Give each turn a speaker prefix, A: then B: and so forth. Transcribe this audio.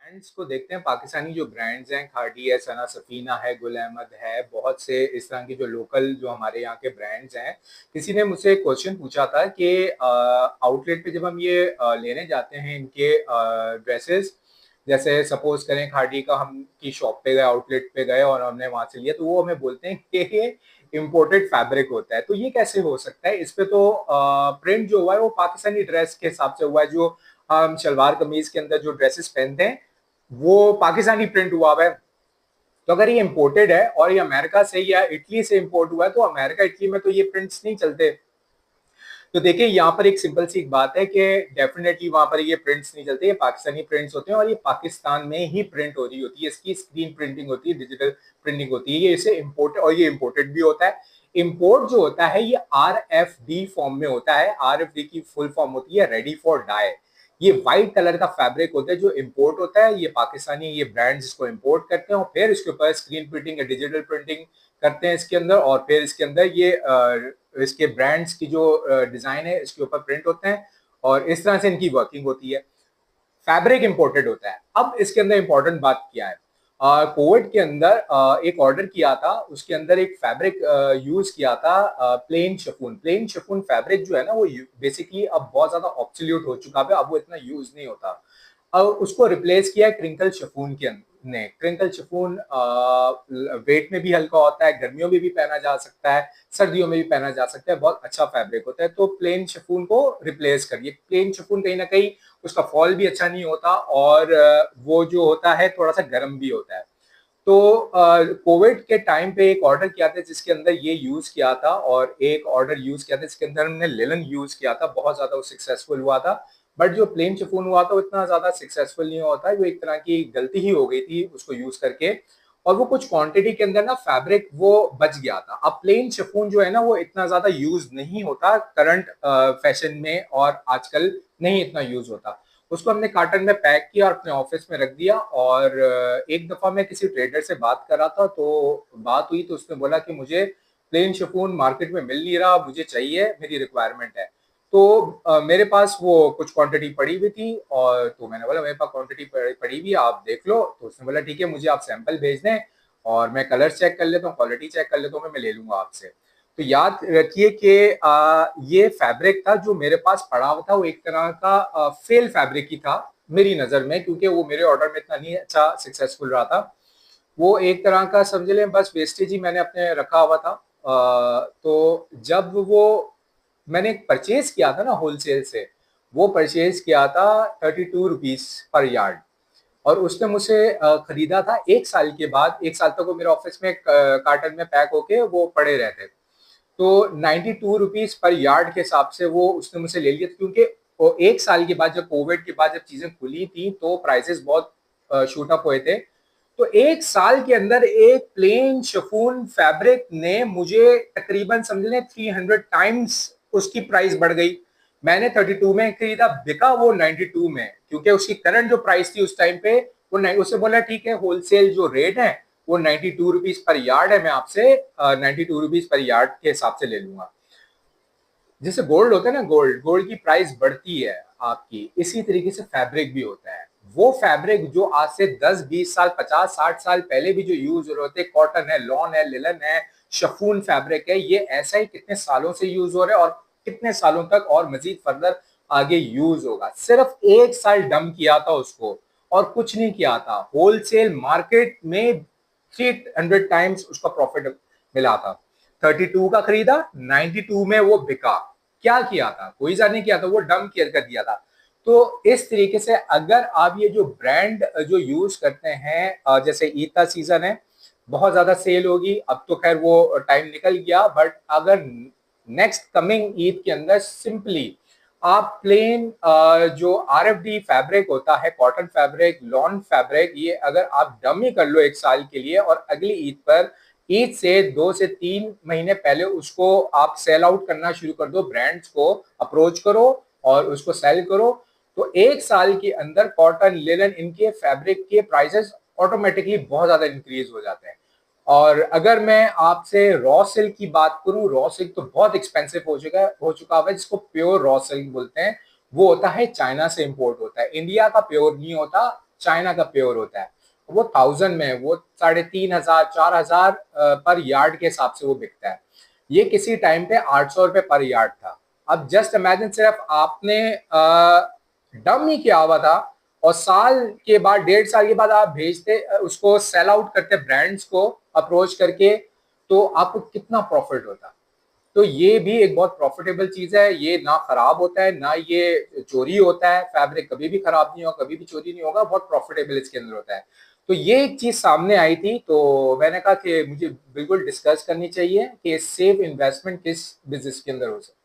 A: Brands को देखते हैं, पाकिस्तानी जो ब्रांड्स हैं, खादी है, सना सफीना है, गुल अहमद है, बहुत से इस तरह की जो लोकल जो हमारे यहाँ के ब्रांड्स हैं। किसी ने मुझसे एक क्वेश्चन पूछा था कि आउटलेट पे जब हम ये लेने जाते हैं इनके ड्रेसेस, जैसे सपोज करें खादी का हम की शॉप पे गए, आउटलेट पे गए और हमने वहां से लिया, तो वो हमें बोलते हैं कि ये इम्पोर्टेड फैब्रिक होता है। तो ये कैसे हो सकता है? इस पे तो प्रिंट जो हुआ है वो पाकिस्तानी ड्रेस के हिसाब से हुआ है। जो हम शलवार कमीज के अंदर जो ड्रेसेस पहनते हैं वो पाकिस्तानी प्रिंट हुआ हुआ है। तो अगर ये इम्पोर्टेड है और ये अमेरिका से या इटली से इम्पोर्ट हुआ है, तो अमेरिका इटली में तो ये प्रिंट्स नहीं चलते। तो देखिए यहाँ पर एक सिंपल सी एक बात है कि डेफिनेटली वहां पर ये प्रिंट्स नहीं चलते, ये पाकिस्तानी प्रिंट्स होते हैं और ये पाकिस्तान में ही प्रिंट हो रही होती है। इसकी स्क्रीन प्रिंटिंग होती है, डिजिटल प्रिंटिंग होती है। ये इसे इम्पोर्ट और ये इम्पोर्टेड भी होता है। इम्पोर्ट जो होता है ये RFD फॉर्म में होता है। RFD की फुल फॉर्म होती है रेडी फॉर डाई। ये व्हाइट कलर का फैब्रिक होता है जो इम्पोर्ट होता है। ये पाकिस्तानी ये ब्रांड्स इसको इम्पोर्ट करते हैं और फिर इसके ऊपर स्क्रीन प्रिंटिंग या डिजिटल प्रिंटिंग करते हैं इसके अंदर, और फिर इसके अंदर ये इसके ब्रांड्स की जो डिजाइन है इसके ऊपर प्रिंट होते हैं और इस तरह से इनकी वर्किंग होती है। फैब्रिक इंपोर्टेड होता है। अब इसके अंदर इंपॉर्टेंट बात क्या है, कोविड के अंदर एक ऑर्डर किया था, उसके अंदर एक फैब्रिक यूज किया था, plain chiffon. Plain chiffon fabric जो है ना वो बेसिकली अब बहुत ज्यादा ऑब्सोल्यूट हो चुका है, अब वो इतना यूज नहीं होता। अब उसको रिप्लेस किया है क्रिंकल शिफॉन के ने। क्रिंकल शिफॉन वेट में भी हल्का होता है, गर्मियों में भी पहना जा सकता है, सर्दियों में भी पहना जा सकता है, बहुत अच्छा फैब्रिक होता है। तो प्लेन शिफॉन को रिप्लेस करिए। प्लेन शिफॉन कहीं ना कहीं उसका फॉल भी अच्छा नहीं होता और वो जो होता है थोड़ा सा गर्म भी होता है। तो कोविड के टाइम पे एक ऑर्डर किया था जिसके अंदर ये यूज किया था, और एक ऑर्डर यूज किया था जिसके अंदर हमने लिलन यूज किया था, बहुत ज्यादा वो सक्सेसफुल हुआ था। बट जो प्लेन शिफॉन हुआ था वो इतना ज्यादा सक्सेसफुल नहीं होता, वो एक तरह की गलती ही हो गई थी उसको यूज करके, और वो कुछ क्वांटिटी के अंदर ना फैब्रिक वो बच गया था। अब प्लेन शिफॉन जो है ना वो इतना ज्यादा यूज नहीं होता करंट फैशन में, और आजकल नहीं इतना यूज होता। उसको हमने कार्टन में पैक किया और अपने ऑफिस में रख दिया। और एक दफा मैं किसी ट्रेडर से बात कर रहा था, तो बात हुई तो उसने बोला कि मुझे प्लेन शिफॉन मार्केट में मिल नहीं रहा, मुझे चाहिए, मेरी रिक्वायरमेंट है। तो मेरे पास वो कुछ क्वांटिटी पड़ी हुई थी, और तो मैंने बोला मेरे पास क्वांटिटी पड़ी हुई है, आप देख लो। तो उसने बोला ठीक है, मुझे आप सैंपल भेज दें और मैं कलर चेक कर लेता हूँ, क्वालिटी चेक कर लेता हूँ, मैं ले लूंगा आपसे। तो याद रखिए कि ये फैब्रिक था जो मेरे पास पड़ा हुआ था, वो एक तरह का फेल फैब्रिक ही था मेरी नजर में, क्योंकि वो मेरे ऑर्डर में इतना नहीं अच्छा सक्सेसफुल रहा था। वो एक तरह का समझ लें बस वेस्टेज ही मैंने अपने रखा हुआ था। तो जब वो मैंने परचेज किया था ना होलसेल से, वो परचेज किया था 32 रुपीज पर यार्ड, और उसने मुझसे खरीदा था 1 साल के बाद। 1 साल तक वो मेरे ऑफिस में कार्टन में पैक होके वो पड़े रहते। तो 92 रुपीज पर यार्ड के हिसाब से वो उसने मुझसे ले लिया था, क्योंकि वो 1 साल के बाद, जब कोविड के बाद जब चीजें खुली थी तो प्राइसेस बहुत शूट अप हुए थे। तो 1 साल के अंदर एक प्लेन शिफॉन फैब्रिक ने मुझे तकरीबन समझ लें 300 टाइम्स उसकी प्राइस बढ़ गई। मैंने 32 में खरीदा, बिका वो 92 में, क्योंकि उसकी करंट जो प्राइस थी उस टाइम पे वो उससे बोला ठीक है होलसेल जो रेट है वो 92 रुपीज पर यार्ड है, मैं आपसे 92 रुपीज पर यार्ड के हिसाब से ले लूंगा। जैसे गोल्ड होता है ना, गोल्ड गोल्ड की प्राइस बढ़ती है आपकी, इसी तरीके से फैब्रिक भी होता है। वो फैब्रिक जो आज से 10 20 साल 50 60 साल पहले भी जो यूज हो रहे होते, कॉटन है, लॉन है, लिलन है, शफून फैब्रिक है, ये ऐसा ही कितने सालों से यूज हो रहा है और कितने सालों तक और मजीद फर्दर आगे यूज होगा। सिर्फ 1 साल डम किया था उसको और कुछ नहीं किया था। होलसेल मार्केट में 300 टाइम्स उसका प्रॉफिट मिला था। 32 का खरीदा, 92 में वो बिका। क्या किया था? कोई सा नहीं किया था, वो डम केयर कर दिया था। तो इस तरीके से अगर आप ये जो ब्रांड जो यूज करते हैं, जैसे ईद का सीजन है, बहुत ज्यादा सेल होगी, अब तो खैर वो टाइम निकल गया, बट अगर नेक्स्ट कमिंग ईद के अंदर सिंपली आप प्लेन जो RFD फैब्रिक होता है, कॉटन फैब्रिक, लॉन फैब्रिक, ये अगर आप डमी कर लो 1 साल के लिए, और अगली ईद पर, ईद से 2 से 3 महीने पहले उसको आप सेल आउट करना शुरू कर दो, ब्रांड्स को अप्रोच करो और उसको सेल करो, तो 1 साल के अंदर कॉटन, लिनन, इनके फैब्रिक के प्राइसेस ऑटोमेटिकली बहुत ज्यादा इंक्रीज हो जाते हैं। और अगर मैं आपसे रॉ सिल्क की बात करूं, रॉ सिल्क तो बहुत एक्सपेंसिव हो चुका है, जिसको प्योर रॉ सिल्क बोलते हैं। वो होता है चाइना से इंपोर्ट होता है, इंडिया का प्योर नहीं होता। चाइना का प्योर होता है, वो 1000 में, वो 3500 4000 पर यार्ड के हिसाब से वो बिकता है। ये किसी टाइम पे 800 रुपए पर यार्ड था। अब जस्ट इमेजिन, सिर्फ आपने डम ही किया हुआ था, और साल के बाद, 1.5 साल के बाद आप भेजते उसको, सेल आउट करते ब्रांड्स को अप्रोच करके, तो आपको कितना प्रॉफिट होता। तो ये भी एक बहुत प्रॉफिटेबल चीज है, ये ना खराब होता है ना ये चोरी होता है, फैब्रिक कभी भी खराब नहीं होगा, कभी भी चोरी नहीं होगा, बहुत प्रॉफिटेबल इसके अंदर होता है। तो ये एक चीज सामने आई थी, तो मैंने कहा कि मुझे बिल्कुल डिस्कस करनी चाहिए कि सेफ इन्वेस्टमेंट किस बिजनेस के अंदर हो सकती है।